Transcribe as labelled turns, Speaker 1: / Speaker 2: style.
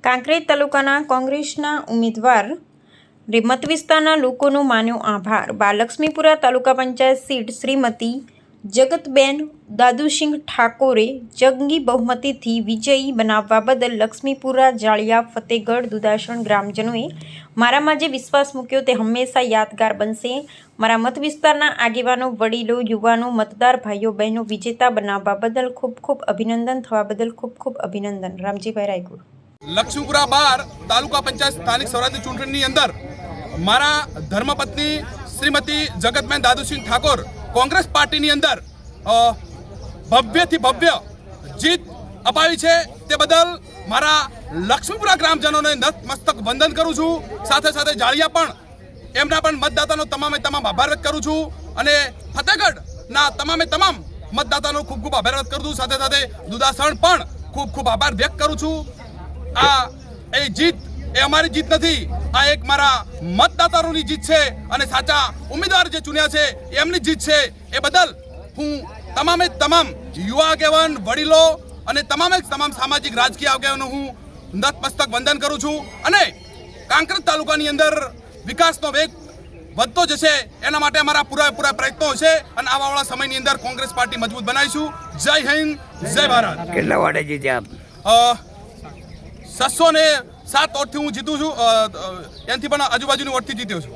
Speaker 1: કાંકરેજ તાલુકાના કોંગ્રેસના ઉમેદવાર મત વિસ્તારના લોકોનો માન્યો આભાર। બાલક્ષ્મીપુરા તાલુકા પંચાયત સીટ શ્રીમતી જગતબેન દાદુસિંહ ઠાકોરે જંગી બહુમતીથી વિજયી બનાવવા બદલ લક્ષ્મીપુરા, જાળિયા, ફતેગઢ, દુદાસણ ગ્રામજનોએ મારામાં જે વિશ્વાસ મૂક્યો તે હંમેશા યાદગાર બનશે। મારા મત વિસ્તારના આગેવાનો, વડીલો, યુવાનો, મતદાર ભાઈઓ બહેનો વિજેતા બનાવવા બદલ ખૂબ ખૂબ અભિનંદન। થવા બદલ ખૂબ ખૂબ અભિનંદન। રામજીભાઈ રાયગુર।
Speaker 2: લક્ષ્મીપુરા 12 તાલુકા પંચાયત સ્થાનિક સ્વરાજ્ય ચૂંટણીની અંદર મારા ધર્મપત્ની શ્રીમતી જગતબેન દાદુસિંહ ઠાકોર કોંગ્રેસ પાર્ટીની અંદર ભવ્યથી ભવ્ય જીત અપાવી છે। તે બદલ મારા લક્ષ્મીપુરા ગ્રામજનોને નતમસ્તક વંદન કરું છું। સાથે સાથે જાળિયા પણ એમના પણ મતદાતાનો તમામે તમામ આભાર વ્યક્ત કરું છું અને ફતેગઢના તમામે તમામ મતદાતાનો ખૂબ ખૂબ આભાર વ્યક્ત કરું છું। સાથે સાથે દુદાસણ પણ ખૂબ ખૂબ આભાર વ્યક્ત કરું છું। આ એ જીત એ અમારી જીત નથી, આ એક મારા મતદાતાઓની જીત છે અને સાચા ઉમેદવાર જે ચૂન્યા છે એમની જીત છે। એ બદલ હું તમામે તમામ યુવા આગેવાન, વડીલો અને તમામે તમામ સામાજિક રાજકીય આગેવાનો હું નતમસ્તક વંદન કરું છું અને કાંકરેજ તાલુકાની અંદર વિકાસનો વેગ વધતો જશે એના માટે અમારા પૂરા પ્રયત્નો હશે અને આવવાવાળા સમયની અંદર કોંગ્રેસ પાર્ટી મજબૂત બનાવીશું। જય હિન્દ, જય ભારત।
Speaker 3: કેટલા વાડે જીત્યા આપ?
Speaker 2: 607 વોટથી હું જીતું છું, એનાથી પણ આજુબાજુની વોટથી જીત્યો છું।